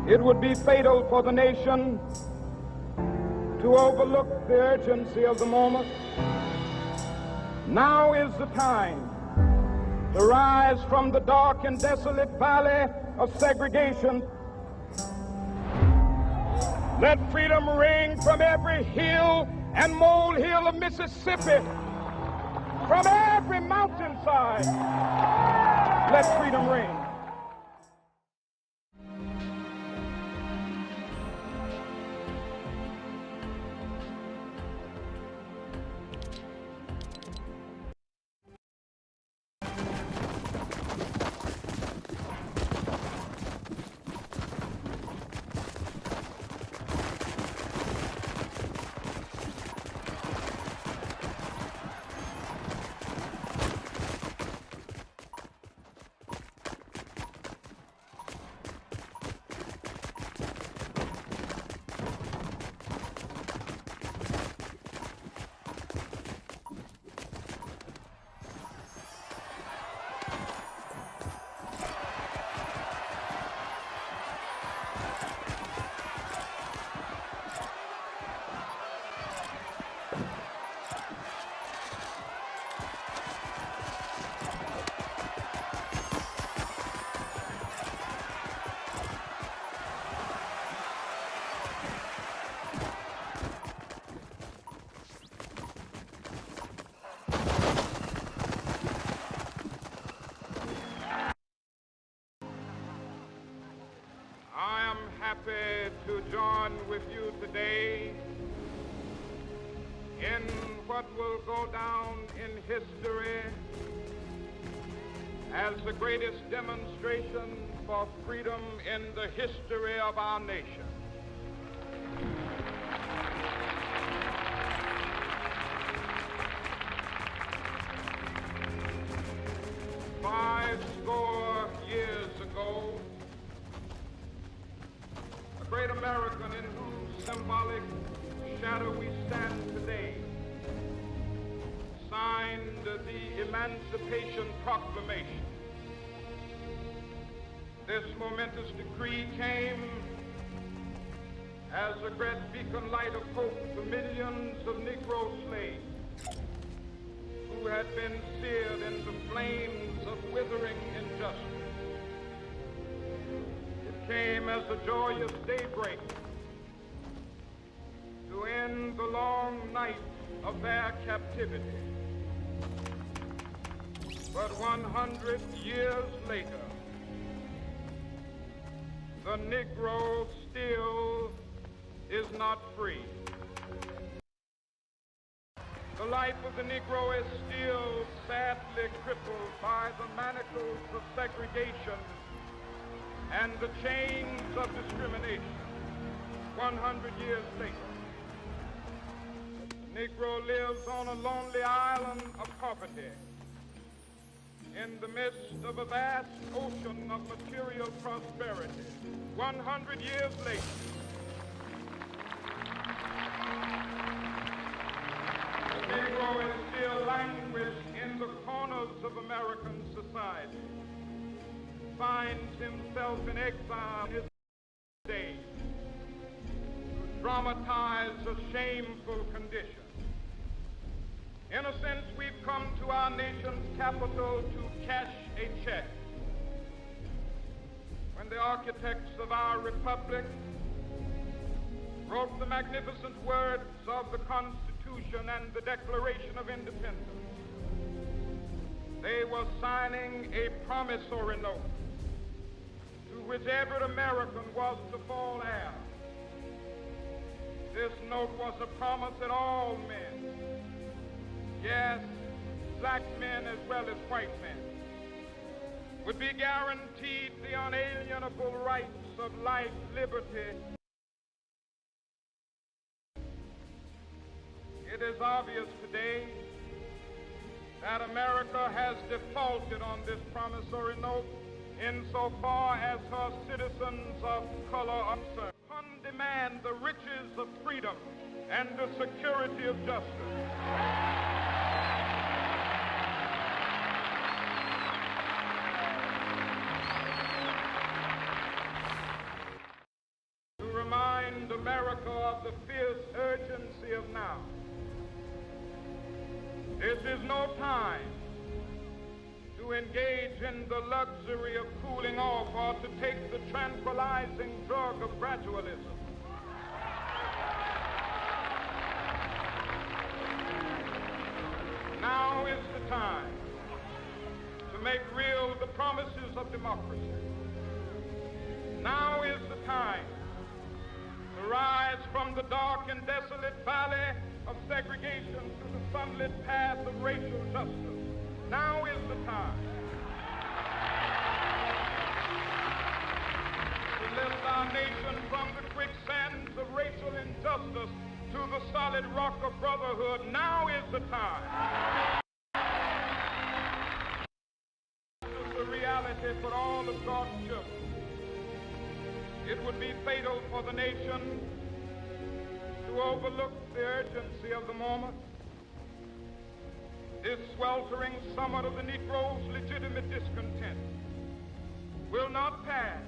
It would be fatal for the nation to overlook the urgency of the moment. Now is the time to rise from the dark and desolate valley of segregation. Let freedom ring from every hill and molehill of Mississippi, from every mountainside. Let freedom ring. I am happy to join with you today in what will go down in history as the greatest demonstration for freedom in the history of our nation. Five score years ago, a great American in whose symbolic shadow we stand today signed the Emancipation Proclamation. This momentous decree came as a great beacon light of hope to millions of Negro slaves who had been seared in the flames of withering injustice. It came as a joyous daybreak to end the long night of their captivity. But 100 years later, the Negro still is not free. The life of the Negro is still sadly crippled by the manacles of segregation and the chains of discrimination. 100 years later, the Negro lives on a lonely island of poverty in the midst of a vast ocean of material prosperity. 100 years later, the Negro is still languished in the corners of American society, finds himself in exile in his days, to dramatize a shameful condition. In a sense, we've come to our nation's capital to cash a check. When the architects of our republic wrote the magnificent words of the Constitution and the Declaration of Independence, they were signing a promissory note to which every American was to fall heir. This note was a promise that all men, yes, black men as well as white men, would be guaranteed the unalienable rights of life, liberty. It is obvious today that America has defaulted on this promissory note insofar as her citizens of color are concerned. Demand the riches of freedom and the security of justice. This is no time to engage in the luxury of cooling off or to take the tranquilizing drug of gradualism. Now is the time to make real the promises of democracy. Now is the time to rise from the dark and desolate valley of segregation to the sunlit path of racial justice. Now is the time to lift our nation from the quicksands of racial injustice to the solid rock of brotherhood. Now is the time. This is the reality for all of God's children. It would be fatal for the nation to overlook the urgency of the moment. This sweltering summit of the Negro's legitimate discontent will not pass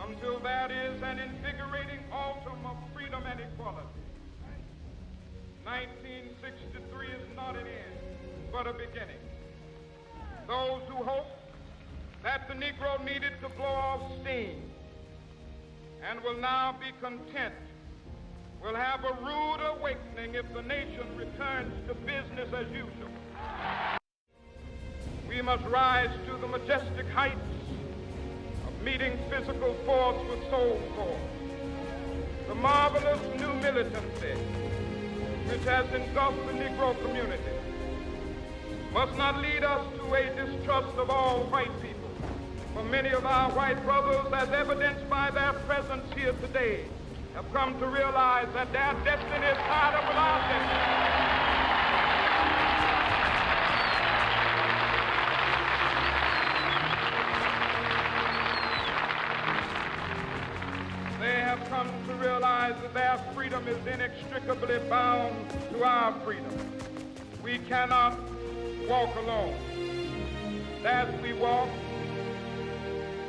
until there is an invigorating autumn of freedom and equality. 1963 is not an end, but a beginning. Those who hoped that the Negro needed to blow off steam and will now be content will have a rude awakening if the nation returns to business as usual. We must rise to the majestic heights of meeting physical force with soul force. The marvelous new militancy which has engulfed the Negro community must not lead us to a distrust of all white people. For many of our white brothers, as evidenced by their presence here today, have come to realize that their destiny is tied up with our destiny. They have come to realize that their freedom is inextricably bound to our freedom. We cannot walk alone. As we walk,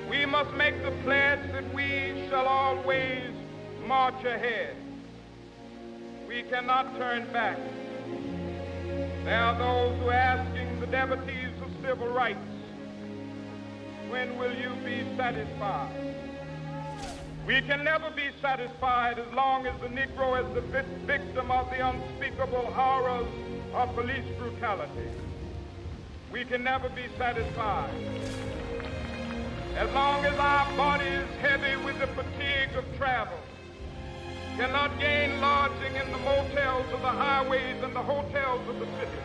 we must make the pledge that we shall always march ahead. We cannot turn back. There are those who are asking the devotees of civil rights, when will you be satisfied? We can never be satisfied as long as the Negro is the victim of the unspeakable horrors of police brutality. We can never be satisfied as long as our body is heavy with the fatigue of travel, cannot gain lodging in the motels of the highways and the hotels of the city.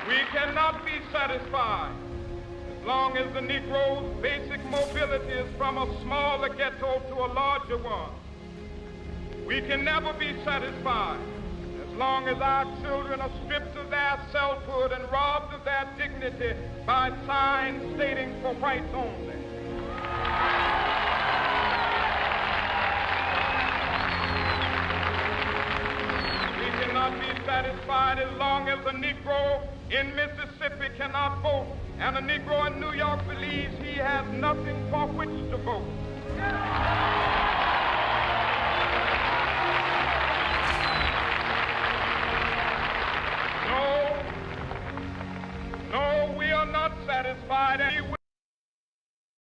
We cannot be satisfied as long as the Negro's basic mobility is from a smaller ghetto to a larger one. We can never be satisfied as long as our children are stripped of their selfhood and robbed of their dignity by signs stating for whites only. We cannot be satisfied as long as a Negro in Mississippi cannot vote and a Negro in New York believes he has nothing for which to vote. No, we are not satisfied.